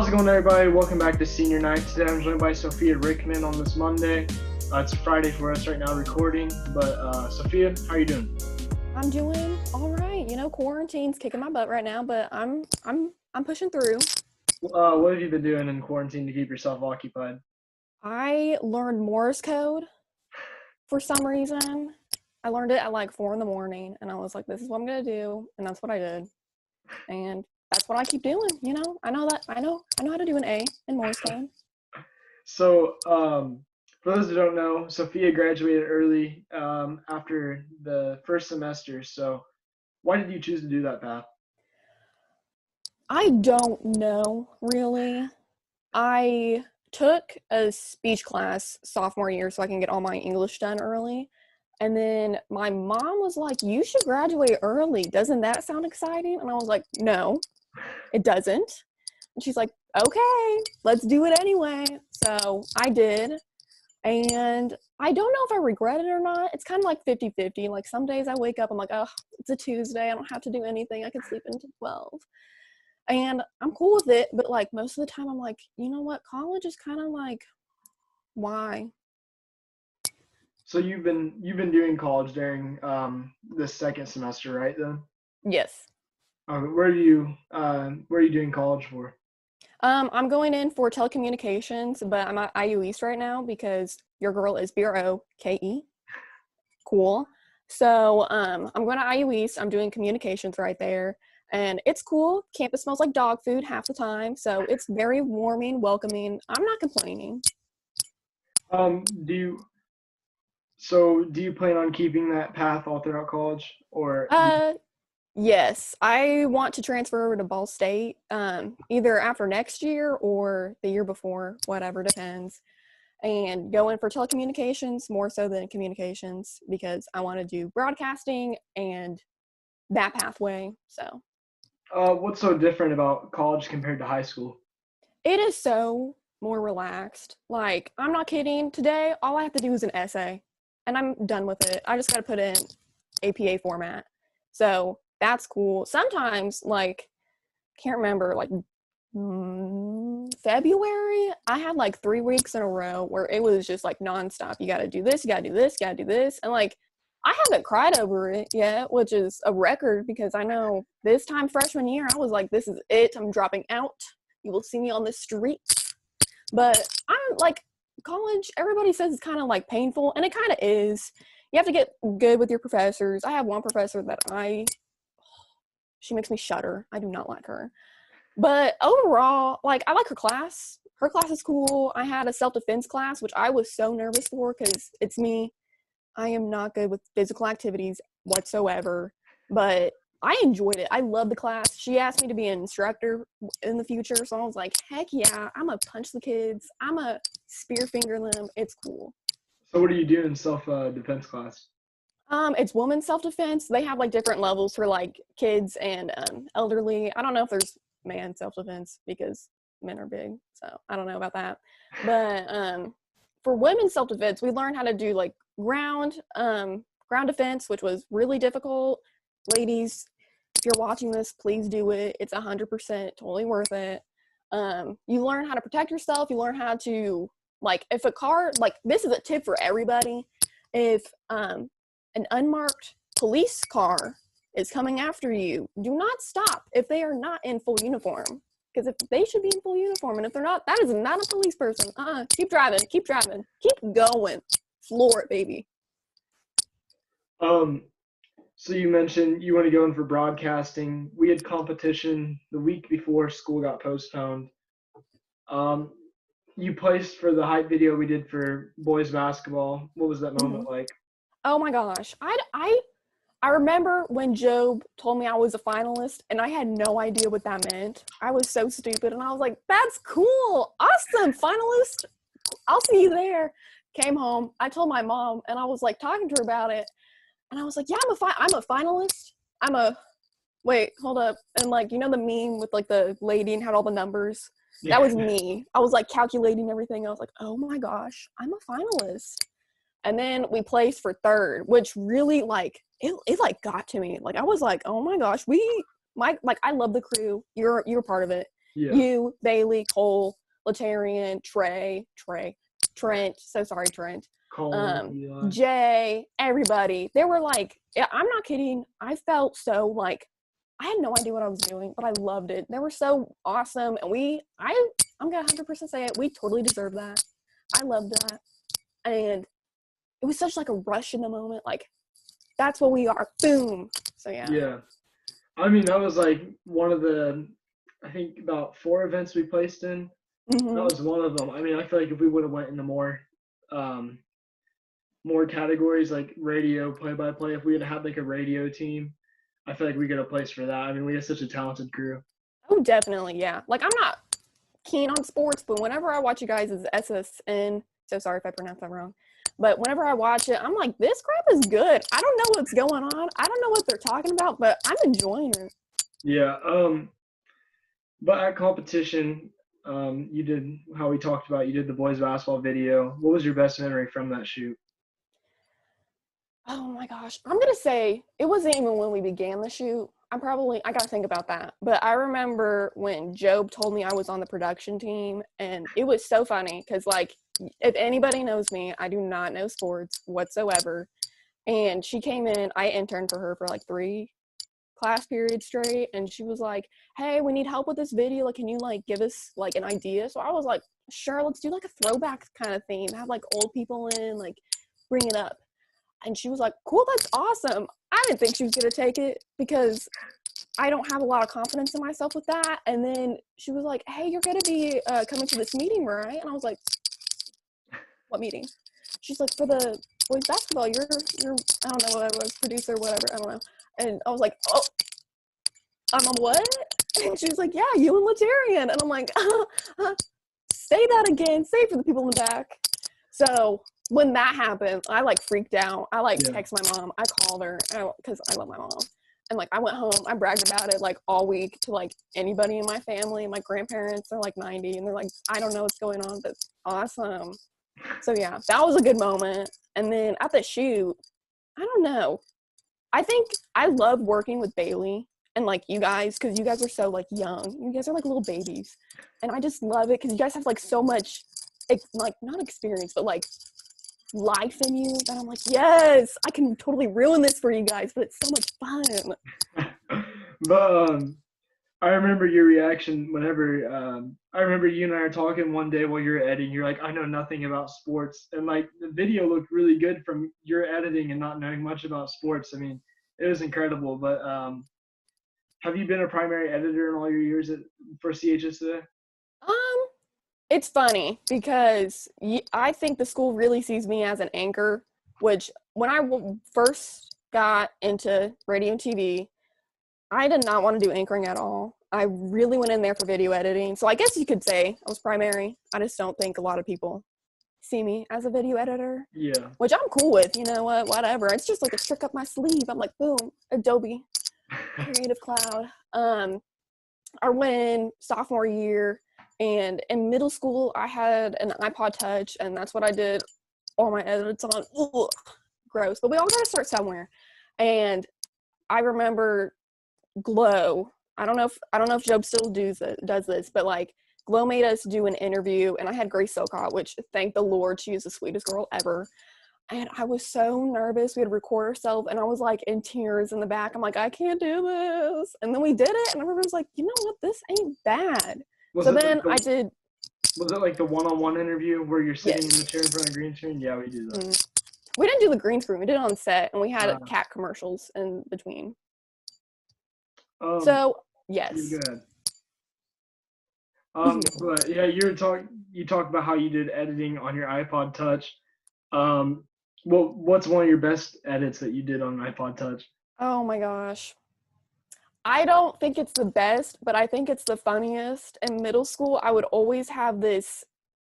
How's it going, everybody? Welcome back to Senior Night. Today I'm joined by Sophia Ryckman on this Monday. It's a Friday for us right now recording, but Sophia, how are you doing? I'm doing all right. Quarantine's kicking my butt right now, but I'm pushing through. What have you been doing in quarantine to keep yourself occupied? I learned Morse code for some reason. I learned it at like 4 a.m, and I was like, this is what I'm gonna do, and that's what I did. And that's what I keep doing, I know how to do an A in Morse code. So, for those who don't know, Sophia graduated early after the first semester. So, why did you choose to do that path? I don't know, really. I took a speech class sophomore year so I can get all my English done early. And then my mom was like, you should graduate early. Doesn't that sound exciting? And I was like, no, it doesn't. And she's like, okay, let's do it anyway. So I did. And I don't know if I regret it or not. It's kind of like 50-50. Like some days I wake up, I'm like, oh, it's a Tuesday. I don't have to do anything. I can sleep until 12. And I'm cool with it. But like most of the time I'm like, you know what? College is kind of like, why? So you've been doing college during the second semester, right? Then, Yes. where are you doing college for? I'm going in for telecommunications, but I'm at IU East right now because your girl is BROKE. Cool. So I'm going to IU East. I'm doing communications right there. And it's cool. Campus smells like dog food half the time. So it's very warming, welcoming. I'm not complaining. Do you do you plan on keeping that path all throughout college, or? Yes, I want to transfer over to Ball State, either after next year or the year before, whatever, depends. And go in for telecommunications more so than communications because I want to do broadcasting and that pathway. So What's so different about college compared to high school? it is so more relaxed. Like, I'm not kidding. Today, all I have to do is an essay and I'm done with it. I just got to put in APA format. So that's cool. Sometimes, like, can't remember, like February, I had like 3 weeks in a row where it was just like nonstop. You got to do this, you got to do this, you got to do this. And like, I haven't cried over it yet, which is a record because I know this time freshman year, I was like, this is it. I'm dropping out. You will see me on the streets. But I'm like, college, everybody says it's kind of like painful, and it kind of is. You have to get good with your professors. I have one professor that she makes me shudder. I do not like her. But overall, like, I like her class. Her class is cool. I had a self-defense class, which I was so nervous for because it's me. I am not good with physical activities whatsoever. But I enjoyed it. I love the class. She asked me to be an instructor in the future. So I was like, heck yeah, I'm going to punch the kids. I'm going to spear finger them. It's cool. So what do you do in self-defense class? It's women's self-defense. They have like different levels for like kids and elderly. I don't know if there's man self-defense because men are big, so I don't know about that. But for women's self-defense, we learned how to do like ground defense, which was really difficult. Ladies, if you're watching this, please do it. It's 100% totally worth it. You learn how to protect yourself. You learn how to, like, if a car, like, this is a tip for everybody. If an unmarked police car is coming after you, do not stop if they are not in full uniform. Because if they should be in full uniform, and if they're not, that is not a police person. Keep driving, keep going. Floor it, baby. So you mentioned you want to go in for broadcasting. We had competition the week before school got postponed. You placed for the hype video we did for boys basketball. What was that moment like? Oh my gosh. I remember when Job told me I was a finalist and I had no idea what that meant. I was so stupid and I was like, that's cool. Awesome. Finalist. I'll see you there. Came home. I told my mom and I was like talking to her about it. And I was like, yeah, I'm a finalist. Wait, hold up. And like, you know the meme with like the lady and had all the numbers? Yeah. That was me. I was like calculating everything. I was like, oh my gosh, I'm a finalist. And then we placed for third, which really like, it like got to me. Like, I was like, oh my gosh, I love the crew. You're part of it. Yeah. You, Bailey, Cole, Latarian, Trent. So sorry, Trent. Colin, Eli. Jay, everybody. They were like, yeah, I'm not kidding. I felt so like I had no idea what I was doing, but I loved it. They were so awesome, and I'm gonna 100% say it. We totally deserved that. I loved that, and it was such like a rush in the moment. Like that's what we are. Boom. So yeah. Yeah. I mean, that was like one of the, I think about 4 events we placed in. Mm-hmm. That was one of them. I mean, I feel like if we would have went into um, more categories like radio, play-by-play, if we had had like a radio team, I feel like we could have placed for that. I mean, we have such a talented crew. Oh, definitely, yeah. Like I'm not keen on sports, but whenever I watch you guys as SSN, so sorry if I pronounced that wrong, but whenever I watch it, I'm like, this crap is good. I don't know what's going on. I don't know what they're talking about, but I'm enjoying it. Yeah. But at competition, you did how we talked about. You did the boys basketball video. What was your best memory from that shoot? Oh my gosh. I'm going to say it wasn't even when we began the shoot. I got to think about that. But I remember when Job told me I was on the production team, and it was so funny because, like, if anybody knows me, I do not know sports whatsoever. And she came in, I interned for her for like 3 class periods straight, and she was like, hey, we need help with this video. Like, can you, like, give us, like, an idea? So I was like, sure, let's do, like, a throwback kind of theme. Have, like, old people in, like, bring it up. And she was like, cool, that's awesome. I didn't think she was going to take it because I don't have a lot of confidence in myself with that. And then she was like, hey, you're going to be coming to this meeting, right? And I was like, what meeting? She's like, for the boys basketball, you're I don't know what I was, producer, whatever, I don't know. And I was like, oh, I'm a what? And she was like, yeah, you and Latarian. And I'm like, say that again. Say it for the people in the back. So when that happened, I like freaked out. I like texted my mom. I called her because I love my mom. And like I went home. I bragged about it like all week to like anybody in my family. My grandparents are like 90, and they're like, I don't know what's going on, but it's awesome. So yeah, that was a good moment. And then at the shoot, I don't know. I think I love working with Bailey and like you guys because you guys are so like young. You guys are like little babies, and I just love it because you guys have like so much, like not experience, but like life in you that I'm like, yes, I can totally ruin this for you guys, but it's so much fun. But I remember your reaction whenever I remember you and I were talking one day while you were editing. You're like, I know nothing about sports, and like the video looked really good from your editing and not knowing much about sports. I mean, it was incredible. But have you been a primary editor in all your years for CHSA? It's funny because I think the school really sees me as an anchor, which when I first got into radio and TV, I did not want to do anchoring at all. I really went in there for video editing. So I guess you could say I was primary. I just don't think a lot of people see me as a video editor. Yeah. Which I'm cool with, you know what, whatever. It's just like a trick up my sleeve. I'm like, boom, Adobe, Creative Cloud. I went in sophomore year, and in middle school, I had an iPod Touch, and that's what I did all my edits on. Ugh, gross. But we all got to start somewhere. And I remember Glow. I don't know if Job still does this, but like Glow made us do an interview, and I had Grace Silcott, which thank the Lord, she is the sweetest girl ever. And I was so nervous. We had to record ourselves, and I was like in tears in the back. I'm like, I can't do this. And then we did it, and everyone was like, you know what? This ain't bad. So then I did. Was it like the one-on-one interview where you're sitting in the chair in front of a green screen? Yeah, we do that. Mm-hmm. We didn't do the green screen. We did it on set, and we had cat commercials in between. So yes. Good. But yeah, you talked about how you did editing on your iPod Touch. What's one of your best edits that you did on an iPod Touch? Oh my gosh. I don't think it's the best, but I think it's the funniest. In middle school, I would always have this,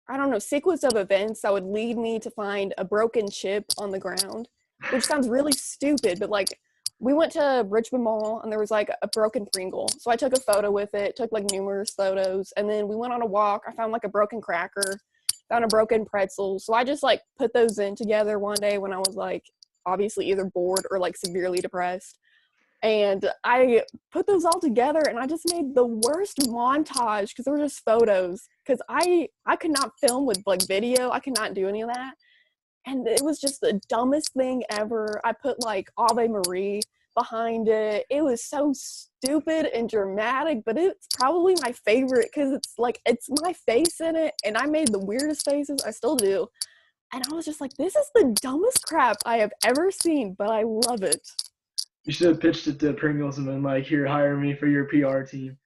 I don't know, sequence of events that would lead me to find a broken chip on the ground, which sounds really stupid, but like we went to Richmond Mall and there was like a broken Pringle. So I took a photo with it, took like numerous photos, and then we went on a walk. I found like a broken cracker, found a broken pretzel. So I just like put those in together one day when I was like obviously either bored or like severely depressed. And I put those all together and I just made the worst montage because they were just photos. Because I could not film with like video. I could not do any of that. And it was just the dumbest thing ever. I put like Ave Marie behind it. It was so stupid and dramatic, but it's probably my favorite because it's my face in it, and I made the weirdest faces. I still do. And I was just like, this is the dumbest crap I have ever seen, but I love it. You should have pitched it to Pringles and been like, "Here, hire me for your PR team."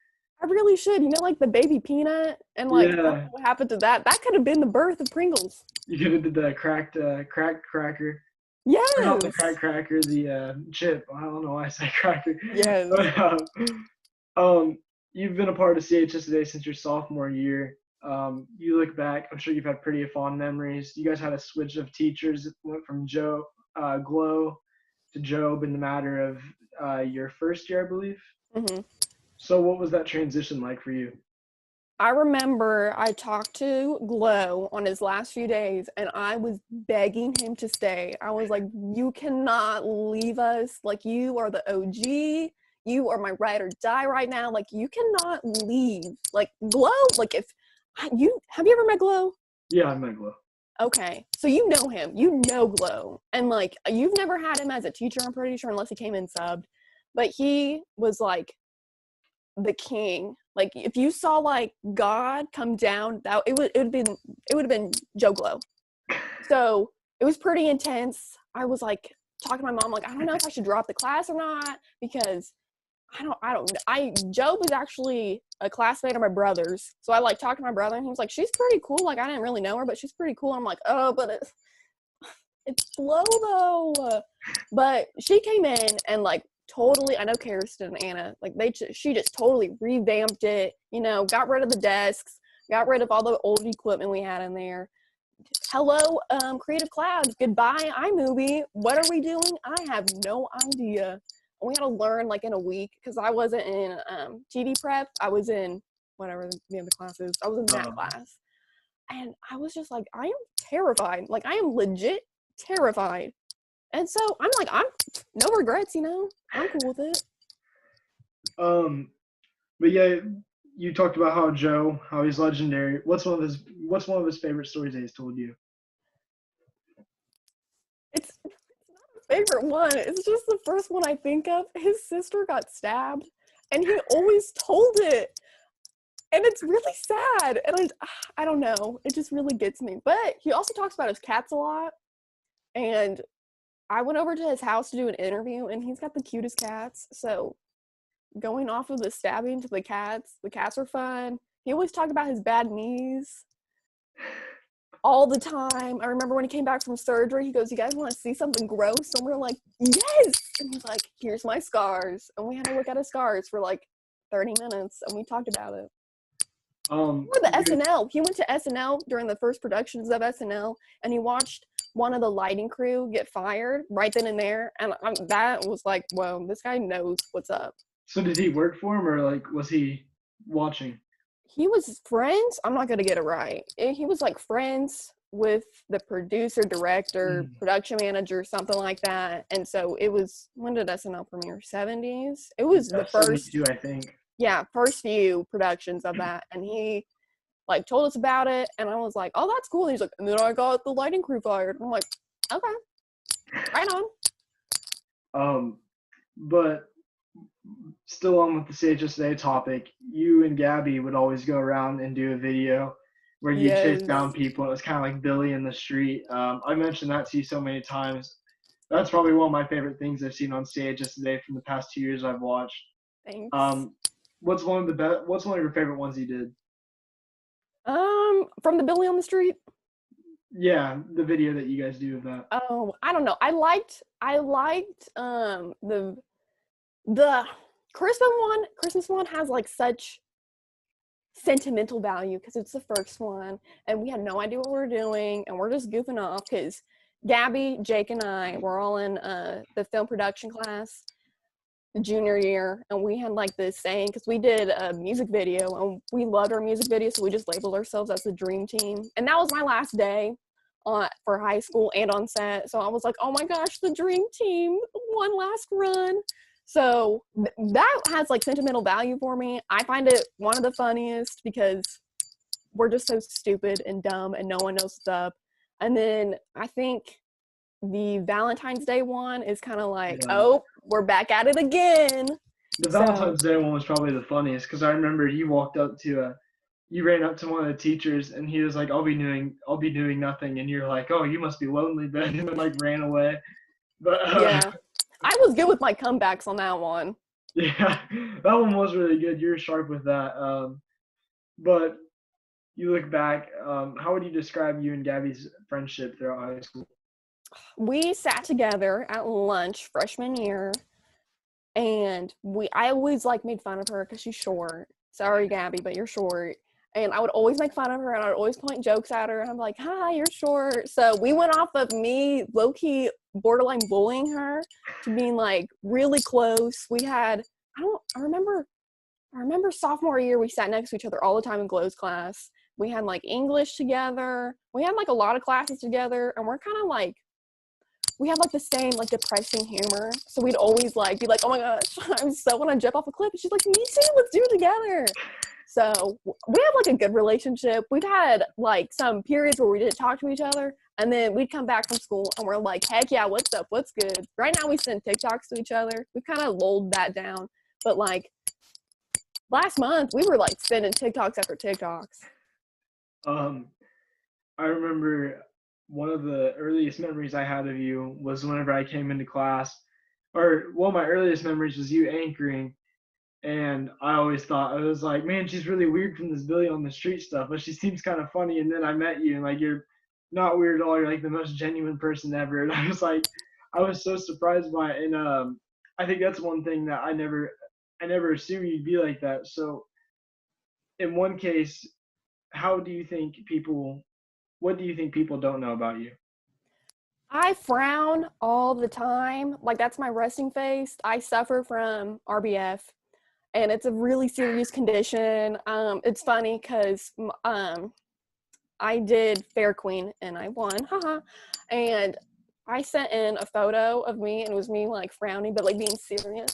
I really should. Like the baby peanut and like I don't know Yeah, what happened to that. That could have been the birth of Pringles. you could have did the crack cracker. Or not the Yes. crack cracker, the chip. I don't know why I say cracker. Yes. But um, you've been a part of CHS today since your sophomore year. You look back, I'm sure you've had pretty fond memories. You guys had a switch of teachers. It went from Glow to Job in the matter of your first year, I believe. Hmm. So what was that transition like for you? I remember I talked to Glow on his last few days and I was begging him to stay. I was like, you cannot leave us. Like, you are the OG. You are my ride or die right now. Like, you cannot leave. Like, Glow, like, if you have you ever met Glow? Yeah, I met Glow. Okay, so you know him. You know Glow. And like, you've never had him as a teacher, I'm pretty sure, unless he came in subbed. But he was like the king. Like if you saw like God come down, that it would have been Joe Glow. So it was pretty intense. I was like talking to my mom, like, I don't know if I should drop the class or not because Job was actually a classmate of my brother's. So I like talked to my brother and he was like, she's pretty cool. Like I didn't really know her, but she's pretty cool. I'm like, oh, but it's slow though. But she came in and like totally, I know Kirsten and Anna, like she just totally revamped it, got rid of the desks, got rid of all the old equipment we had in there. Hello, Creative Clouds, goodbye iMovie. What are we doing? I have no idea. We had to learn like in a week because I wasn't in TV prep. I was in whatever the name of the class is. I was in that class. And I was just like, I am terrified. Like I am legit terrified. And so I'm no regrets, I'm cool with it. But yeah, you talked about how he's legendary. What's one of his favorite stories that he's told you? It's not a favorite one. It's just the first one I think of. His sister got stabbed, and he always told it. And it's really sad. And I don't know. It just really gets me. But he also talks about his cats a lot. And I went over to his house to do an interview, and he's got the cutest cats. So going off of the stabbing to the cats are fun. He always talked about his bad knees all the time. I remember when he came back from surgery, he goes, you guys want to see something gross? And we're like, yes! And he's like, here's my scars. And we had to look at his scars for like 30 minutes, and we talked about it. Or the SNL. He went to SNL during the first productions of SNL, and he watched one of the lighting crew get fired right then and there. And that was like, whoa, this guy knows what's up. So did he work for him, or like was he watching? He was friends. I'm not gonna get it right. He was like friends with the producer, director, production manager, something like that. And so it was. When did SNL premiere? 70s. It was the first. 72, I think. Yeah, first few productions of that, and he like told us about it, and I was like, oh, that's cool. And he's like, and then I got the lighting crew fired. And I'm like, okay, right on. But still on with the CHSA topic, you and Gabby would always go around and do a video where you chase down people. It was kind of like Billy in the street. I mentioned that to you so many times. That's probably one of my favorite things I've seen on CHSA from the past 2 years I've watched. Thanks. What's one of your favorite ones you did? From the Billy on the Street? Yeah, the video that you guys do of that. Oh, I don't know. I liked the Christmas one has like such sentimental value because it's the first one and we had no idea what we were doing and we're just goofing off because Gabby, Jake, and I were all in the film production class the junior year, and we had like this saying because we did a music video and we loved our music video, so we just labeled ourselves as the dream team. And that was my last day for high school and on set, so I was like, oh my gosh, the dream team, one last run. So that has like sentimental value for me. I find it one of the funniest because we're just so stupid and dumb and no one knows what's up. And then I think the Valentine's Day one is kind of like, Yeah. oh, we're back at it again. The So Valentine's Day one was probably the funniest because I remember you ran up to one of the teachers and he was like, I'll be doing nothing," and you're like, "Oh, you must be lonely then," and then like ran away. But yeah, I was good with my comebacks on that one. yeah, that one was really good. You're sharp with that. But you look back, how would you describe you and Gabby's friendship throughout high school? We sat together at lunch freshman year, and I always like made fun of her because she's short. Sorry, Gabby, but you're short. And I would always make fun of her, and I'd always point jokes at her, and I'm like, "Hi, you're short." So we went off of me low key borderline bullying her to being like really close. We had I remember sophomore year we sat next to each other all the time in Glow's class. We had like English together. We had like a lot of classes together, and we're kind of like we had like the same like depressing humor. So we'd always like be like, "Oh my gosh, I so want to jump off a cliff." And she's like, "Me too. Let's do it together." So we have like a good relationship. We've had like some periods where we didn't talk to each other, and then we'd come back from school and we're like, "Heck yeah, what's up? What's good?" Right now we send TikToks to each other. We've kind of lulled that down, but like last month we were like sending TikToks after TikToks. Um, I remember one of the earliest memories I had of you was whenever I came into class, or one of my earliest memories was you anchoring. And I always thought, I was like, man, she's really weird from this Billy on the street stuff, but she seems kind of funny. And then I met you, and like you're not weird at all. You're like the most genuine person ever. And I was like, I was so surprised by it. And I think that's one thing that I never assumed you'd be like that. So in one case, how do you think people? What do you think people don't know about you? I frown all the time. Like that's my resting face. I suffer from RBF, and it's a really serious condition. It's funny because I did Fair Queen and I won, haha. And I sent in a photo of me, and it was me like frowning but like being serious.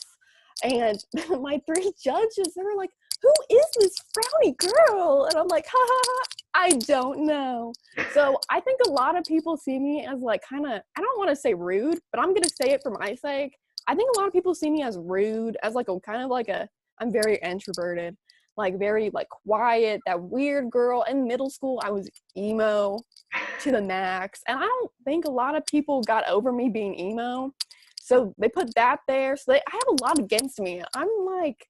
And my three judges, they were like, "Who is this frowny girl?" And I'm like, "Ha ha ha, I don't know." So I think a lot of people see me as like kind of, I don't want to say rude, but I'm gonna say it for my sake. I think a lot of people see me as rude, as like a kind of like a, I'm very introverted, like very like quiet, that weird girl. In middle school I was emo to the max, and I don't think a lot of people got over me being emo, so they put that there. So I have a lot against me. I'm like,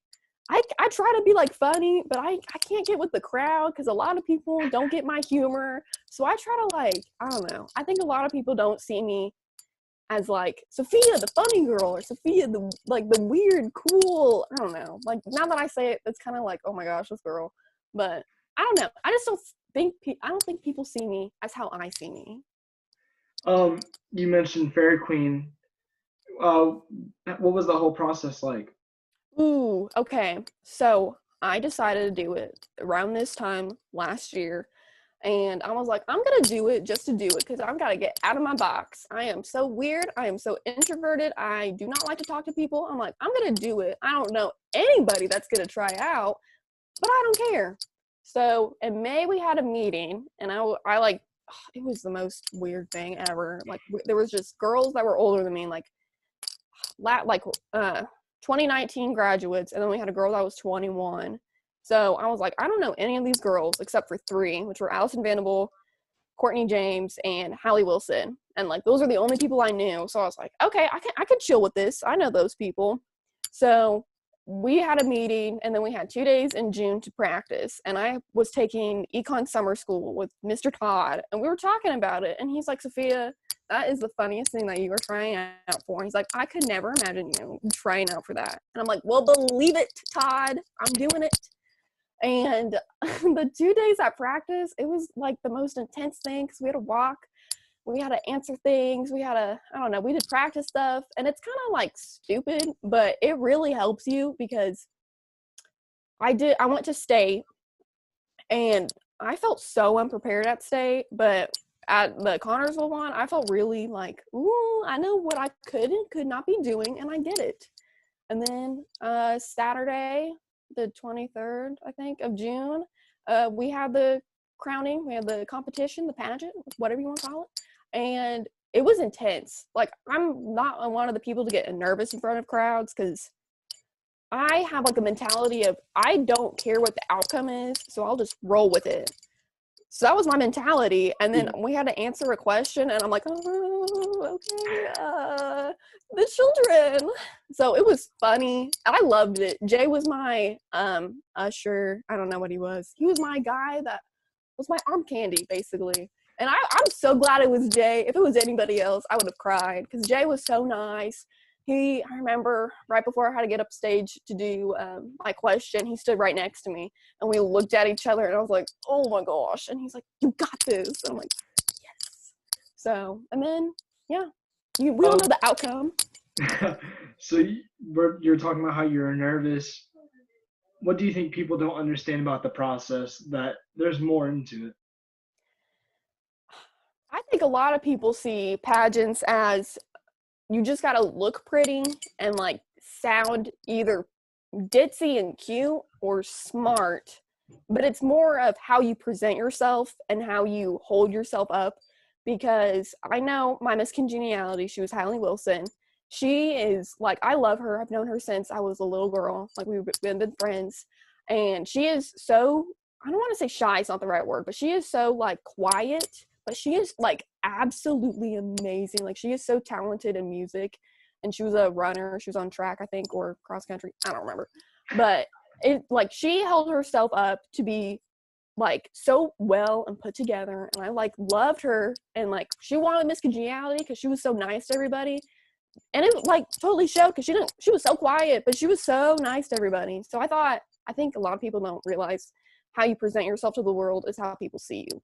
I try to be like funny, but I can't get with the crowd because a lot of people don't get my humor. So I try to like, I don't know, I think a lot of people don't see me as like Sophia the funny girl, or Sophia the like the weird cool, I don't know, like now that I say it, it's kind of like, oh my gosh, this girl. But I don't know, I just don't think I don't think people see me as how I see me. You mentioned Fair Queen. Uh, what was the whole process like? Ooh, okay, so I decided to do it around this time last year, and I was like, I'm gonna do it just to do it because I've got to get out of my box. I am so weird. I am so introverted. I do not like to talk to people. I'm like, I'm gonna do it. I don't know anybody that's gonna try out, but I don't care. So in May we had a meeting, and I like, it was the most weird thing ever. Like there was just girls that were older than me, like 2019 graduates, and then we had a girl that was 21. So I was like, I don't know any of these girls except for three, which were Allison Vanderbilt, Courtney James, and Hallie Wilson. And like those are the only people I knew. So I was like, okay, I could chill with this. I know those people. So we had a meeting, and then we had 2 days in June to practice. And I was taking econ summer school with Mr. Todd, and we were talking about it. And he's like, Sophia, that is the funniest thing that you are trying out for. And he's like, I could never imagine you trying out for that. And I'm like, well, believe it, Todd, I'm doing it. And the 2 days at practice, it was like the most intense thing because we had to walk, we had to answer things, we had to, I don't know, we did practice stuff. And it's kind of like stupid, but it really helps you because I went to state, and I felt so unprepared at state, but at the Connorsville one, I felt really like, ooh, I know what I could and could not be doing, and I did it. And then Saturday, the 23rd, I think, of June, we had the crowning, we had the competition, the pageant, whatever you want to call it. And it was intense. Like, I'm not one of the people to get nervous in front of crowds because I have like a mentality of I don't care what the outcome is, so I'll just roll with it. So that was my mentality. And then we had to answer a question, and I'm like, oh, okay, the children. So it was funny. I loved it. Jay was my usher. I don't know what he was. He was my guy that was my arm candy, basically. And I'm so glad it was Jay. If it was anybody else, I would have cried because Jay was so nice. I remember right before I had to get up stage to do my question, he stood right next to me and we looked at each other and I was like, oh my gosh. And he's like, you got this. And I'm like, yes. So, and then, yeah, we all know the outcome. So you're talking about how you're nervous. What do you think people don't understand about the process, that there's more into it? I think a lot of people see pageants as you just gotta look pretty and like sound either ditzy and cute or smart, but it's more of how you present yourself and how you hold yourself up. Because I know my Miss Congeniality, she was Hallie Wilson. She is like, I love her. I've known her since I was a little girl. Like, we've been friends. And she is so, I don't want to say shy, it's not the right word, but she is so like quiet, but she is like absolutely amazing. Like, she is so talented in music, and she was a runner. She was on track, I think, or cross country. I don't remember. But it, like, she held herself up to be like so well and put together, and I like loved her. And like, she wanted Miss Congeniality because she was so nice to everybody, and it like totally showed because she was so quiet, but she was so nice to everybody. So I think a lot of people don't realize how you present yourself to the world is how people see you.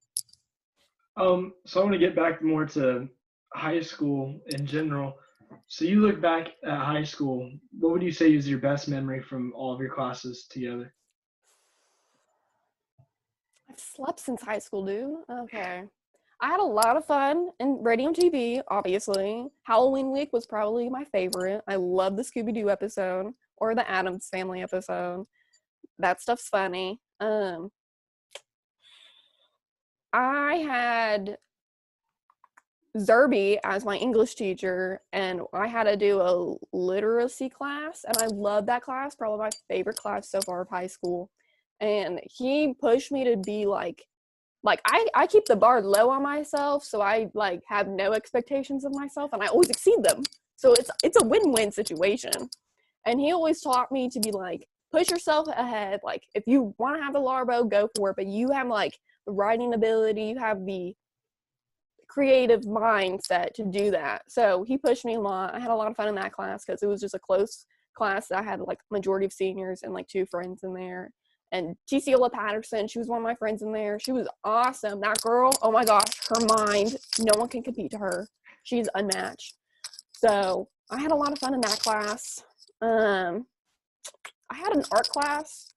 So I want to get back more to high school in general. So you look back at high school, what would you say is your best memory from all of your classes together? I've slept since high school, dude. Okay. I had a lot of fun in radio and TV, obviously. Halloween week was probably my favorite. I love the Scooby-Doo episode or the Addams Family episode. That stuff's funny. I had Zerby as my English teacher, and I had to do a literacy class, and I love that class, probably my favorite class so far of high school. And he pushed me to be like I keep the bar low on myself, so I like have no expectations of myself, and I always exceed them. So it's a win-win situation. And he always taught me to be like, push yourself ahead. Like, if you want to have the larbo, go for it, but you have like the writing ability, you have the creative mindset to do that. So he pushed me a lot. I had a lot of fun in that class because it was just a close class. I had like majority of seniors and like 2 friends in there. And Tciola Patterson, she was one of my friends in there. She was awesome. That girl, oh my gosh, her mind, no one can compete to her. She's unmatched. So I had a lot of fun in that class. I had an art class,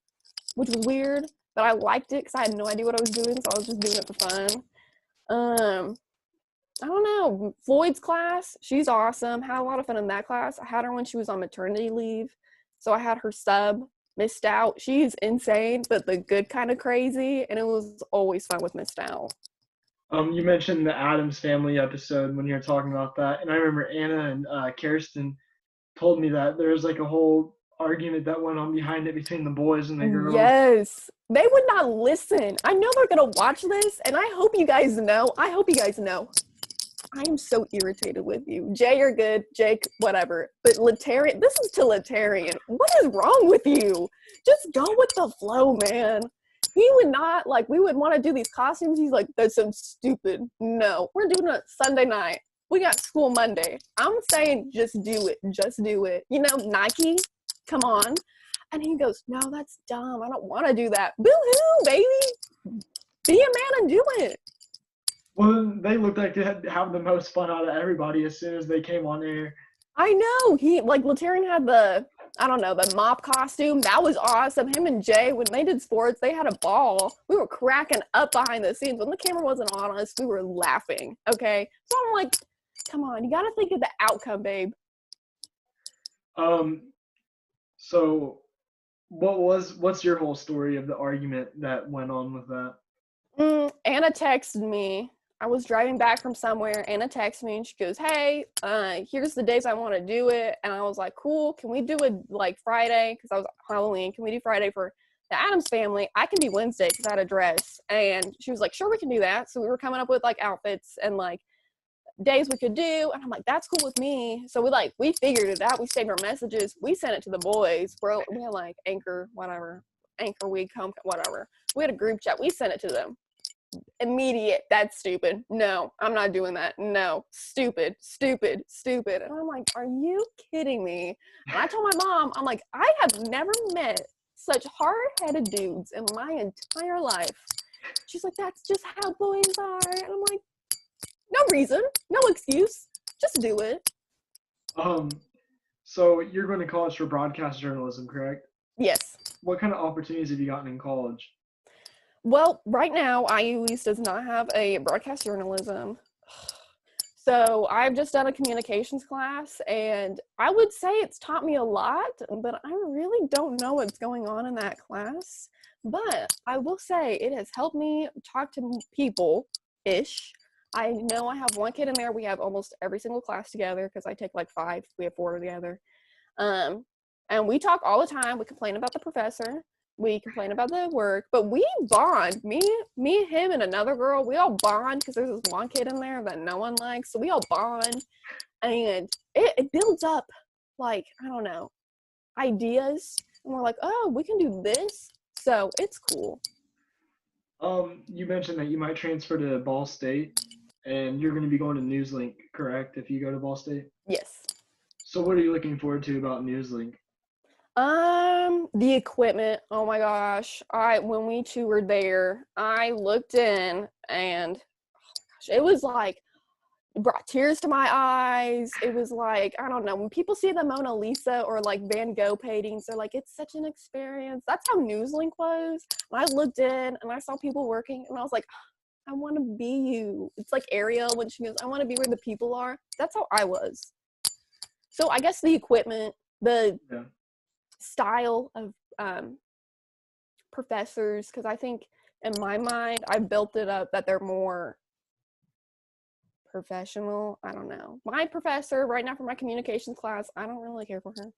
which was weird, but I liked it because I had no idea what I was doing, so I was just doing it for fun. I don't know. Floyd's class, she's awesome. Had a lot of fun in that class. I had her when she was on maternity leave, so I had her sub. Missed Out. She's insane, but the good kind of crazy, and it was always fun with Missed Out. You mentioned the Adams Family episode when you were talking about that, and I remember Anna and Kirsten told me that there was like a whole argument that went on behind it between the boys and the girls. Yes. They would not listen. I know they're going to watch this, and I hope you guys know. I am so irritated with you. Jay, you're good. Jake, whatever. But Latarian, this is to Latarian. What is wrong with you? Just go with the flow, man. He would not, like, we would want to do these costumes. He's like, that's so stupid. No, we're doing it Sunday night. We got school Monday. I'm saying just do it. Just do it. You know, Nike, come on. And he goes, no, that's dumb. I don't want to do that. Boo-hoo, baby. Be a man and do it. Well, they looked like they had have the most fun out of everybody as soon as they came on air. I know. He, like, Latarian had the mop costume. That was awesome. Him and Jay, when they did sports, they had a ball. We were cracking up behind the scenes. When the camera wasn't on us, we were laughing. Okay? So I'm like, come on, you got to think of the outcome, babe. So what's your whole story of the argument that went on with that? Anna texted me. I was driving back from somewhere. Anna texted me and she goes, "Hey, here's the days I want to do it." And I was like, "Cool. Can we do it like Friday? Because I was Halloween. Can we do Friday for the Adams family? I can do Wednesday because I had a dress." And she was like, "Sure, we can do that." So we were coming up with like outfits and like days we could do, and I'm like, "That's cool with me." So we figured it out. We saved our messages. We sent it to the boys. We had like Anchor, whatever, Anchor Week, home, whatever. We had a group chat. We sent it to them. Immediate, "That's stupid. No, I'm not doing that. No, stupid, stupid, stupid." And I'm like, "Are you kidding me?" And I told my mom, I'm like, "I have never met such hard-headed dudes in my entire life." She's like, "That's just how boys are." And I'm like, "No reason, no excuse, just do it." Um, so you're going to college for broadcast journalism, correct? Yes. What kind of opportunities have you gotten in college? Well, right now, IUEast does not have a broadcast journalism. So I've just done a communications class, and I would say it's taught me a lot, but I really don't know what's going on in that class. But I will say it has helped me talk to people-ish. I know I have one kid in there. We have almost every single class together because I take like 5. We have 4 together. Um, and we talk all the time. We complain about the professor. We complain about the work, but we bond. Me, him, and another girl. We all bond because there's this one kid in there that no one likes. So we all bond, and it builds up, like, I don't know, ideas. And we're like, "Oh, we can do this." So it's cool. You mentioned that you might transfer to Ball State, and you're going to be going to Newslink, correct? If you go to Ball State. Yes. So what are you looking forward to about Newslink? The equipment. Oh my gosh. When we toured there, I looked in and it was like it brought tears to my eyes. It was like, I don't know, when people see the Mona Lisa or like Van Gogh paintings, they're like, "It's such an experience." That's how Newslink was. And I looked in and I saw people working and I was like, "I want to be you." It's like Ariel when she goes, "I want to be where the people are." That's how I was. So I guess the equipment, the Yeah. style of professors, because I think in my mind, I built it up that they're more professional. I don't know. My professor right now for my communications class, I don't really care for her.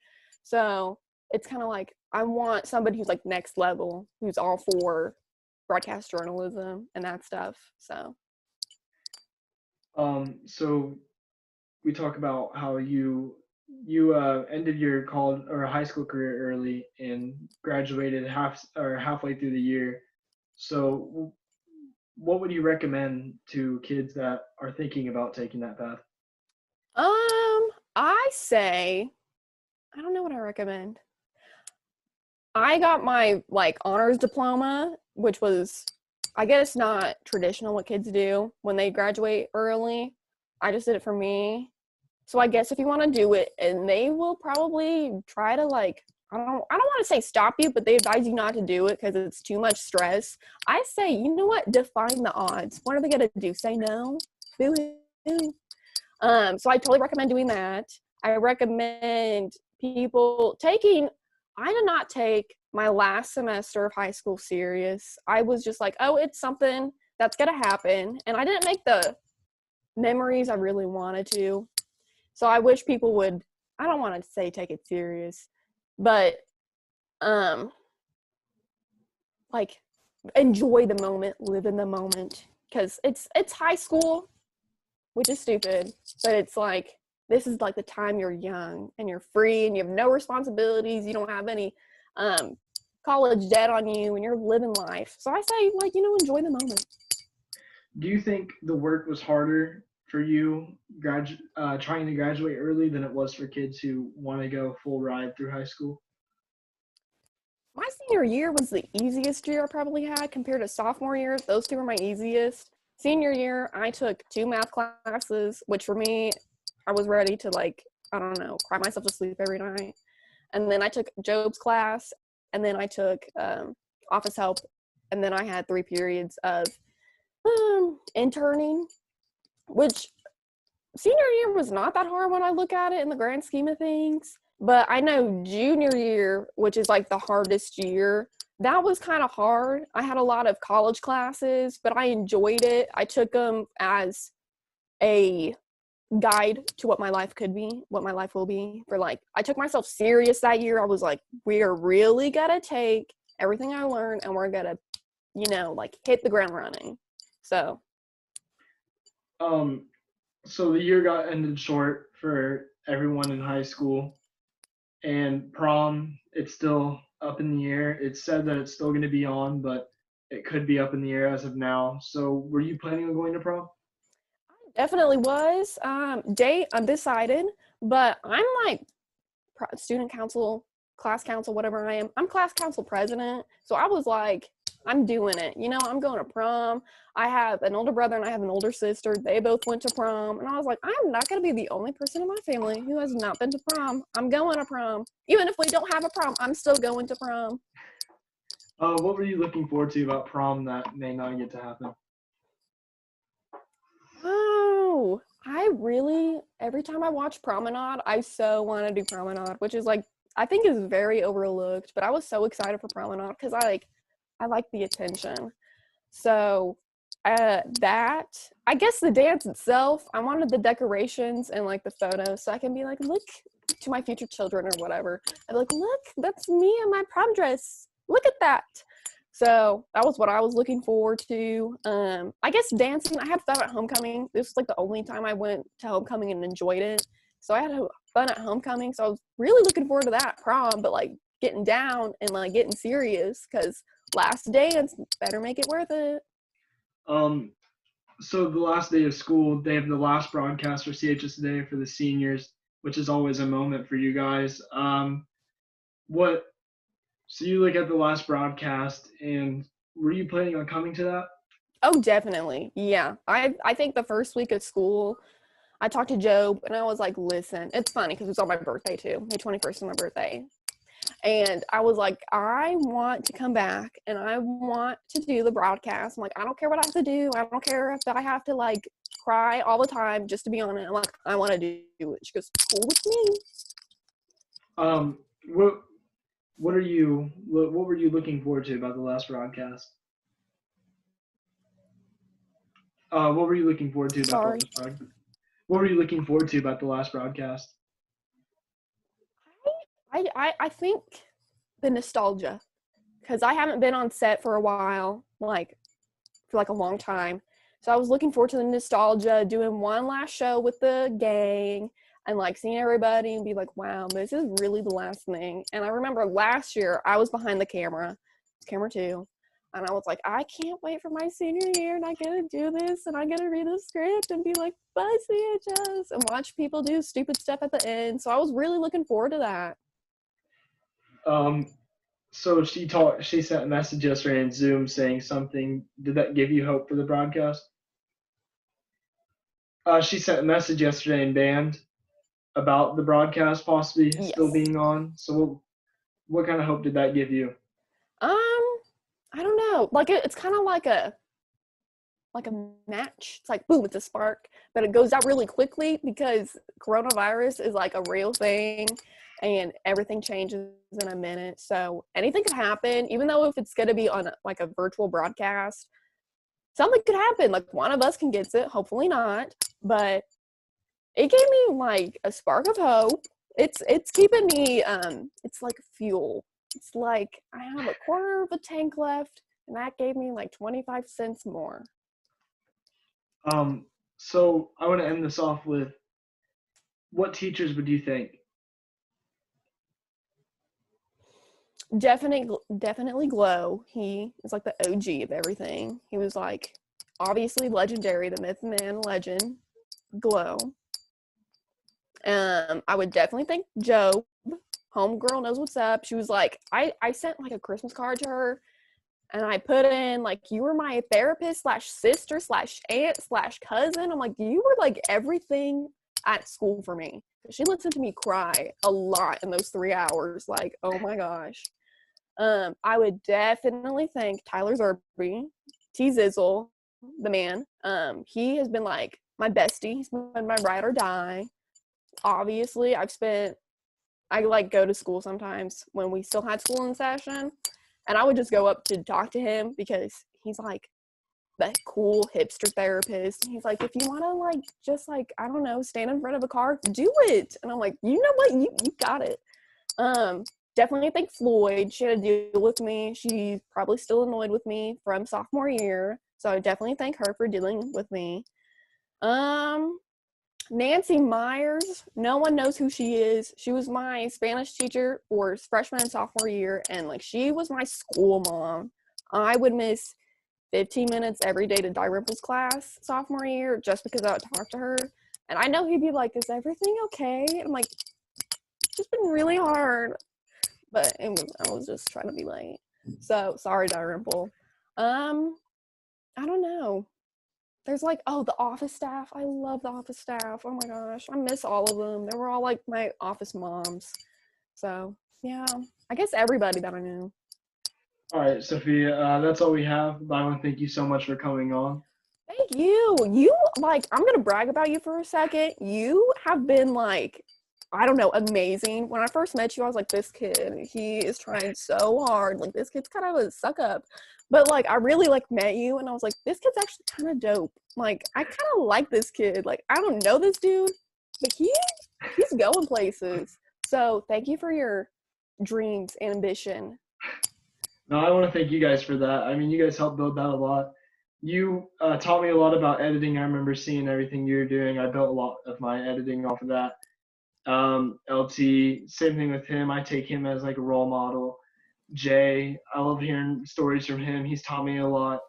So it's kind of like I want somebody who's like next level, who's all for broadcast journalism and that stuff. So So we talk about how you ended your college or high school career early and graduated halfway through the year. So what would you recommend to kids that are thinking about taking that path? I say I don't know what I recommend. I got my like honors diploma, which was, I guess, not traditional what kids do when they graduate early. I just did it for me. So I guess if you want to do it, and they will probably try to like, I don't want to say stop you, but they advise you not to do it because it's too much stress. I say, you know what? Define the odds. What are they gonna do? Say no? Boo-hoo. So I totally recommend doing that. I recommend people taking, I did not take my last semester of high school serious. I was just like, "Oh, it's something that's going to happen." And I didn't make the memories I really wanted to. So I wish people would, I don't want to say take it serious, but um like enjoy the moment, live in the moment, because it's high school, which is stupid, but it's like this is like the time you're young and you're free and you have no responsibilities. You don't have any um, college debt on you, and you're living life. So I say, like, enjoy the moment. Do you think the work was harder for you trying to graduate early than it was for kids who want to go full ride through high school? My senior year was the easiest year I probably had compared to sophomore year. Those 2 were my easiest. Senior year, I took 2 math classes, which for me, I was ready to like, I don't know, cry myself to sleep every night. And then I took Job's class, and then I took office help, and then I had 3 periods of interning, which senior year was not that hard when I look at it in the grand scheme of things. But I know junior year, which is like the hardest year, that was kind of hard. I had a lot of college classes, but I enjoyed it. I took them as a guide to what my life could be, what my life will be. For like, I took myself serious that year. I was like, we are really gonna take everything I learned and we're gonna, like hit the ground running. So, Um, so the year got ended short for everyone in high school, and prom, it's still up in the air. It's said that it's still going to be on, but it could be up in the air as of now. So, were you planning on going to prom? definitely was. Date undecided, but I'm like student council, class council, whatever I am. I'm class council president. So I was like, I'm doing it. I'm going to prom. I have an older brother and I have an older sister. They both went to prom. And I was like, I'm not going to be the only person in my family who has not been to prom. I'm going to prom. Even if we don't have a prom, I'm still going to prom. What were you looking forward to about prom that may not get to happen? Oh, I really, every time I watch Promenade, I so want to do Promenade, which is like, I think is very overlooked, but I was so excited for Promenade because I like the attention. So, that, I guess the dance itself, I wanted the decorations and like the photos so I can be like, look to my future children or whatever. I'd be like, look, that's me in my prom dress. Look at that. So that was what I was looking forward to. I guess dancing, I had fun at homecoming. This was like the only time I went to homecoming and enjoyed it. So I had fun at homecoming. So I was really looking forward to that prom, but like getting down and like getting serious because last dance better make it worth it. Um, so the last day of school, they have the last broadcast for CHS Today for the seniors, which is always a moment for you guys. What? So you look at the last broadcast, and were you planning on coming to that? Oh, definitely. Yeah. I think the first week of school, I talked to Job and I was like, listen, it's funny because it was on my birthday too. May 21st is my birthday. And I was like, I want to come back and I want to do the broadcast. I'm like, I don't care what I have to do. I don't care if I have to like cry all the time just to be on it. I'm like, I want to do it. She goes, cool with me. Um, what were you looking forward to about the last broadcast? What were you looking forward to about the Sorry. last broadcast? What were you looking forward to about the last broadcast? I think the nostalgia because I haven't been on set for a while, like for like a long time. So I was looking forward to the nostalgia, doing one last show with the gang and like seeing everybody and be like, wow, this is really the last thing. And I remember last year I was behind the camera 2. And I was like, I can't wait for my senior year and I get to do this and I get to read the script and be like, bye CHS and watch people do stupid stuff at the end. So I was really looking forward to that. Um, so she sent a message yesterday in Zoom saying something. Did that give you hope for the broadcast? She sent a message yesterday in band about the broadcast possibly still Yes. being on. So what kind of hope did that give you? I don't know. Like it's kind of like a match. It's like boom, it's a spark, but it goes out really quickly because coronavirus is like a real thing and everything changes in a minute. So anything could happen, even though if it's going to be on like a virtual broadcast, something could happen. Like one of us can get it, hopefully not, but it gave me like a spark of hope. It's keeping me it's like fuel. It's like I have a quarter of a tank left and that gave me like 25 cents more. Um, so I want to end this off with what teachers would you think? Definitely Glow. He is like the OG of everything. He was like obviously legendary, the myth, man, legend. Glow. I would definitely think Joe. Homegirl knows what's up. She was like, I sent like a Christmas card to her and I put in like you were my therapist slash sister slash aunt slash cousin. I'm like, you were like everything at school for me. She listened to me cry a lot in those 3 hours. Like, oh my gosh. I would definitely thank Tyler Zerby, T Zizzle, the man. He has been like my bestie. He's been my ride or die. Obviously, I've spent I like go to school sometimes when we still had school in session, and I would just go up to talk to him because he's like the cool hipster therapist. And he's like, if you want to like just like I don't know, stand in front of a car, do it. And I'm like, you know what, you got it. Definitely thank Floyd. She had to deal with me. She's probably still annoyed with me from sophomore year, so I definitely thank her for dealing with me. Nancy Myers, no one knows who she is. She was my Spanish teacher for freshman and sophomore year, and like she was my school mom. I would miss 15 minutes every day to Dalrymple's class sophomore year just because I would talk to her. And I know he'd be like, is everything okay? And I'm like, it's just been really hard. But I was just trying to be late. So sorry, Dalrymple. I don't know. There's like, the office staff. I love the office staff. Oh my gosh. I miss all of them. They were all like my office moms. So yeah, I guess everybody that I knew. All right, Sophia, that's all we have. But I want to thank you so much for coming on. Thank you. You like, I'm going to brag about you for a second. You have been like, I don't know, amazing. When I first met you, I was like, this kid, he is trying so hard. Like, this kid's kind of a suck up. But like, I really like met you and I was like, this kid's actually kind of dope. Like, I kind of like this kid. Like, I don't know this dude, but he's going places. So thank you for your dreams and ambition. No, I want to thank you guys for that. I mean, you guys helped build that a lot. You taught me a lot about editing. I remember seeing everything you were doing. I built a lot of my editing off of that. LT, same thing with him. I take him as like a role model. Jay, I love hearing stories from him. He's taught me a lot.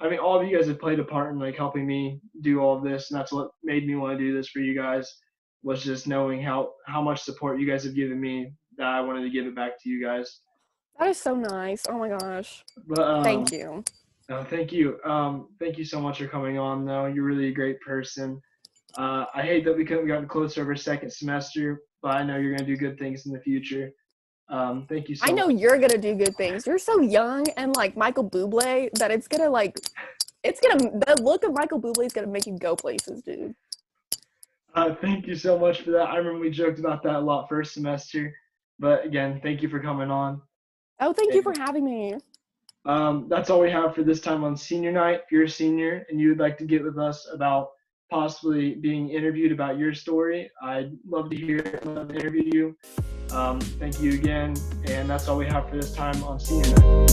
I mean, all of you guys have played a part in like helping me do all of this, and that's what made me want to do this for you guys. Was just knowing how much support you guys have given me that I wanted to give it back to you guys. That is so nice. Oh my gosh. But thank you. Thank you. Thank you so much for coming on, though. You're really a great person. I hate that we couldn't get closer over second semester, but I know you're going to do good things in the future. Thank you so much. I know you're going to do good things. You're so young and like Michael Bublé that the look of Michael Bublé is going to make you go places, dude. Thank you so much for that. I remember we joked about that a lot first semester. But again, thank you for coming on. Oh, thank you for having me. That's all we have for this time on senior night. If you're a senior and you would like to get with us about possibly being interviewed about your story, I'd love to hear it, love to interview you. Thank you again. And that's all we have for this time on senior night.